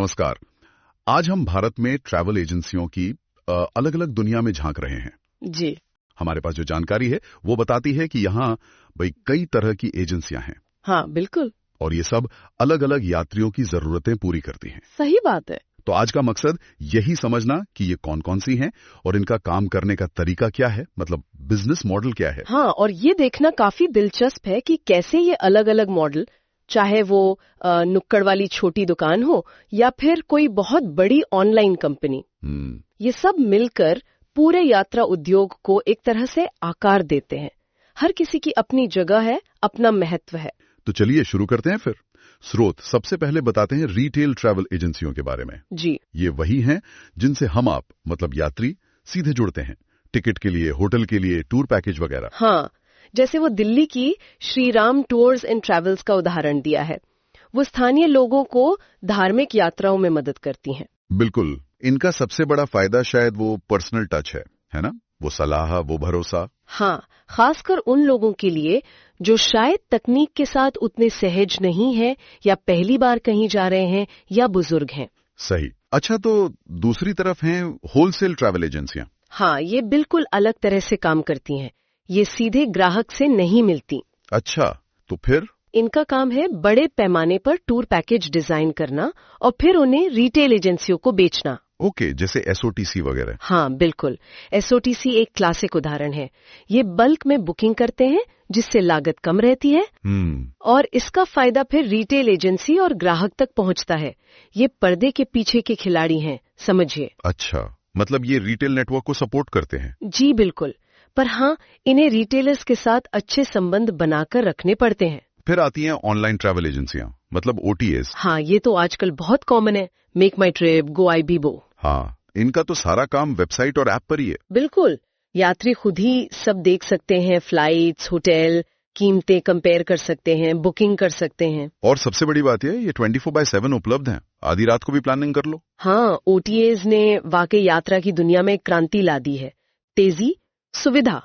नमस्कार। आज हम भारत में ट्रैवल एजेंसियों की अलग अलग दुनिया में झांक रहे हैं। जी हमारे पास जो जानकारी है वो बताती है कि यहाँ भाई कई तरह की एजेंसियां हैं हाँ बिल्कुल और ये सब अलग अलग यात्रियों की जरूरतें पूरी करती हैं। सही बात है। तो आज का मकसद यही समझना कि ये कौन कौन सी हैं और इनका काम करने का तरीका क्या है, मतलब बिजनेस मॉडल क्या है। हाँ, और ये देखना काफी दिलचस्प है कि कैसे ये अलग अलग मॉडल, चाहे वो नुक्कड़ वाली छोटी दुकान हो या फिर कोई बहुत बड़ी ऑनलाइन कंपनी, ये सब मिलकर पूरे यात्रा उद्योग को एक तरह से आकार देते हैं। हर किसी की अपनी जगह है, अपना महत्व है। तो चलिए शुरू करते हैं फिर। स्रोत सबसे पहले बताते हैं रिटेल ट्रैवल एजेंसियों के बारे में। जी ये वही हैं जिनसे हम आप मतलब यात्री सीधे जुड़ते हैं, टिकट के लिए, होटल के लिए, टूर पैकेज वगैरह। हाँ, जैसे वो दिल्ली की Shri Ram tours and travels का उदाहरण दिया है। वो स्थानीय लोगों को धार्मिक यात्राओं में मदद करती हैं। बिल्कुल, इनका सबसे बड़ा फायदा शायद वो पर्सनल टच है ना? वो सलाह, वो भरोसा। हाँ, खासकर उन लोगों के लिए जो शायद तकनीक के साथ उतने सहज नहीं है या पहली बार कहीं जा रहे हैं या बुजुर्ग हैं। सही। अच्छा, तो दूसरी तरफ हैं होलसेल ट्रैवल एजेंसियां। हाँ, ये बिल्कुल अलग तरह से काम करती हैं। ये सीधे ग्राहक से नहीं मिलती। अच्छा, तो फिर? इनका काम है बड़े पैमाने पर टूर पैकेज डिजाइन करना और फिर उन्हें रिटेल एजेंसियों को बेचना। ओके, जैसे एसओटीसी वगैरह। हाँ बिल्कुल, एसओटीसी एक क्लासिक उदाहरण है। ये बल्क में बुकिंग करते हैं जिससे लागत कम रहती है और इसका फायदा फिर रिटेल एजेंसी और ग्राहक तक पहुंचता है। ये पर्दे के पीछे के खिलाड़ी हैं, समझिए। अच्छा, मतलब ये रिटेल नेटवर्क को सपोर्ट करते हैं। जी बिल्कुल, पर हाँ, इन्हें रिटेलर्स के साथ अच्छे संबंध बनाकर रखने पड़ते हैं। फिर आती हैं ऑनलाइन ट्रैवल एजेंसियां, मतलब ओटीएस। हाँ, ये तो आजकल बहुत कॉमन है। मेक माई ट्रिप, गो आई बीबो। हाँ, इनका तो सारा काम वेबसाइट और ऐप पर ही है। बिल्कुल, यात्री खुद ही सब देख सकते हैं, फ्लाइट्स, होटल, कीमतें कंपेयर कर सकते हैं, बुकिंग कर सकते हैं। और सबसे बड़ी बात है ये 24/7 उपलब्ध हैं। आधी रात को भी प्लानिंग कर लो। हाँ, ओटीएस ने वाकई यात्रा की दुनिया में क्रांति ला दी है। तेजी, सुविधा।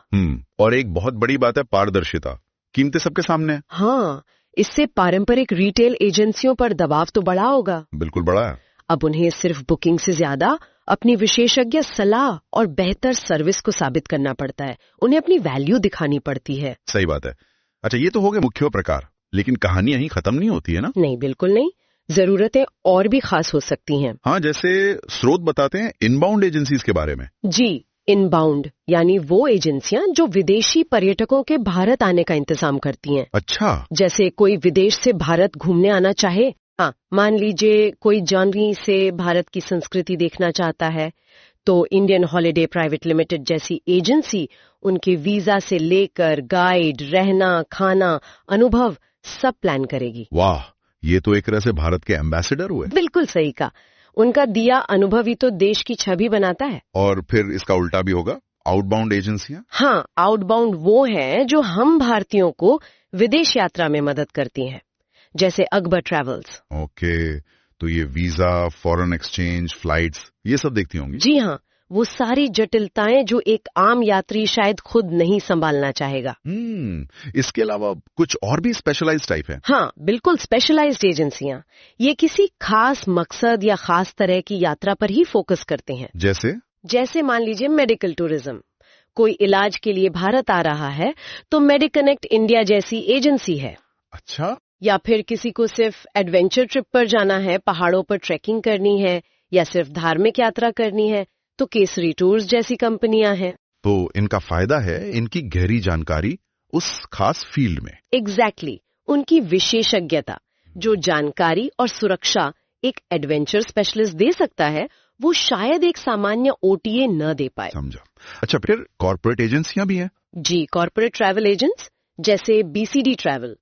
और एक बहुत बड़ी बात है पारदर्शिता। कीमतें सबके सामने है। हाँ, इससे पारंपरिक रिटेल एजेंसियों पर दबाव तो बढ़ा होगा। बिल्कुल बढ़ा है। अब उन्हें सिर्फ बुकिंग से ज्यादा अपनी विशेषज्ञ सलाह और बेहतर सर्विस को साबित करना पड़ता है। उन्हें अपनी वैल्यू दिखानी पड़ती है। सही बात है। अच्छा, ये तो हो गए मुख्य प्रकार, लेकिन कहानी यहीं खत्म नहीं होती है ना? नहीं, बिल्कुल नहीं। जरूरतें और भी खास हो सकती हैं। हाँ, जैसे स्रोत बताते हैं इनबाउंड एजेंसीज के बारे में। जी, इनबाउंड यानी वो एजेंसियां जो विदेशी पर्यटकों के भारत आने का इंतजाम करती हैं। अच्छा। जैसे कोई विदेश से भारत घूमने आना चाहे, हाँ, मान लीजिए कोई जर्मनी से भारत की संस्कृति देखना चाहता है, तो इंडियन हॉलिडे प्राइवेट लिमिटेड जैसी एजेंसी उनके वीजा से लेकर गाइड, रहना, खाना, अनुभव सब प्लान करेगी। वाह, ये तो एक तरह से भारत के एम्बेसडर हुए। बिल्कुल सही कहा। उनका दिया अनुभव ही तो देश की छवि बनाता है। और फिर इसका उल्टा भी होगा, आउटबाउंड एजेंसियां। हाँ, आउटबाउंड वो हैं जो हम भारतीयों को विदेश यात्रा में मदद करती हैं, जैसे अकबर ट्रैवल्स। ओके, तो ये वीजा, फॉरेन एक्सचेंज, फ्लाइट्स, ये सब देखती होंगी। जी हाँ, वो सारी जटिलताएं जो एक आम यात्री शायद खुद नहीं संभालना चाहेगा। इसके अलावा कुछ और भी स्पेशलाइज्ड टाइप है? हाँ बिल्कुल, स्पेशलाइज्ड एजेंसियां ये किसी खास मकसद या खास तरह की यात्रा पर ही फोकस करते हैं। जैसे मान लीजिए मेडिकल टूरिज्म। कोई इलाज के लिए भारत आ रहा है तो मेडिकनेक्ट इंडिया जैसी एजेंसी है। अच्छा। या फिर किसी को सिर्फ एडवेंचर ट्रिप पर जाना है, पहाड़ों पर ट्रैकिंग करनी है या सिर्फ धार्मिक यात्रा करनी है, तो केसरी टूर्स जैसी कंपनियां हैं। तो इनका फायदा है इनकी गहरी जानकारी उस खास फील्ड में। एग्जैक्टली, उनकी विशेषज्ञता जो जानकारी और सुरक्षा एक एडवेंचर स्पेशलिस्ट दे सकता है, वो शायद एक सामान्य ओटीए न दे पाए। समझा। अच्छा, फिर कॉर्पोरेट एजेंसियां भी हैं? जी, कॉर्पोरेट ट्रैवल एजेंट्स जैसे बीसीडी ट्रैवल,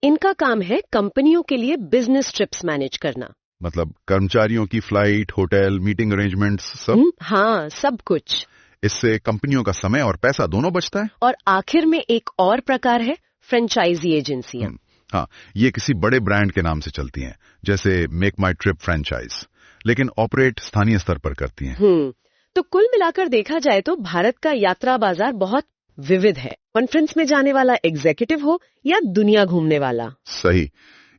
इनका काम है कंपनियों के लिए बिजनेस ट्रिप्स मैनेज करना। मतलब कर्मचारियों की फ्लाइट, होटल, मीटिंग अरेंजमेंट्स सब? हाँ, सब कुछ। इससे कंपनियों का समय और पैसा दोनों बचता है। और आखिर में एक और प्रकार है फ्रेंचाइजी एजेंसियां। हाँ, ये किसी बड़े ब्रांड के नाम से चलती हैं, जैसे मेक माई ट्रिप फ्रेंचाइज, लेकिन ऑपरेट स्थानीय स्तर पर करती हैं। तो कुल मिलाकर देखा जाए तो भारत का यात्रा बाजार बहुत विविध है। कॉन्फ्रेंस में जाने वाला एग्जीक्यूटिव हो या दुनिया घूमने वाला। सही,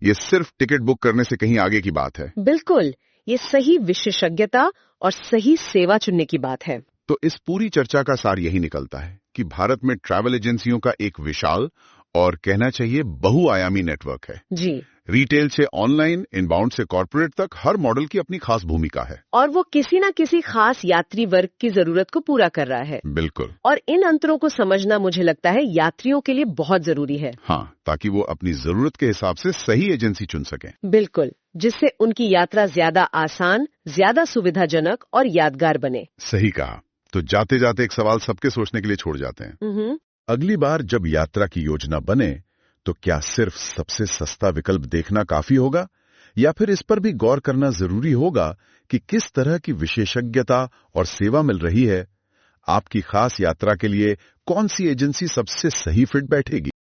ये सिर्फ टिकट बुक करने से कहीं आगे की बात है। बिल्कुल, ये सही विशेषज्ञता और सही सेवा चुनने की बात है। तो इस पूरी चर्चा का सार यही निकलता है कि भारत में ट्रैवल एजेंसियों का एक विशाल और कहना चाहिए बहुआयामी नेटवर्क है। जी। रिटेल से ऑनलाइन, इनबाउंड से कॉर्पोरेट तक हर मॉडल की अपनी खास भूमिका है और वो किसी न किसी खास यात्री वर्ग की जरूरत को पूरा कर रहा है। बिल्कुल। और इन अंतरों को समझना मुझे लगता है यात्रियों के लिए बहुत जरूरी है। हाँ, ताकि वो अपनी जरूरत के हिसाब से सही एजेंसी चुन सकें। बिल्कुल, जिससे उनकी यात्रा ज्यादा आसान, ज्यादा सुविधाजनक और यादगार बने। सही कहा। तो जाते जाते एक सवाल सबके सोचने के लिए छोड़ जाते हैं। अगली बार जब यात्रा की योजना बने तो क्या सिर्फ सबसे सस्ता विकल्प देखना काफी होगा, या फिर इस पर भी गौर करना जरूरी होगा कि किस तरह की विशेषज्ञता और सेवा मिल रही है? आपकी खास यात्रा के लिए कौन सी एजेंसी सबसे सही फिट बैठेगी?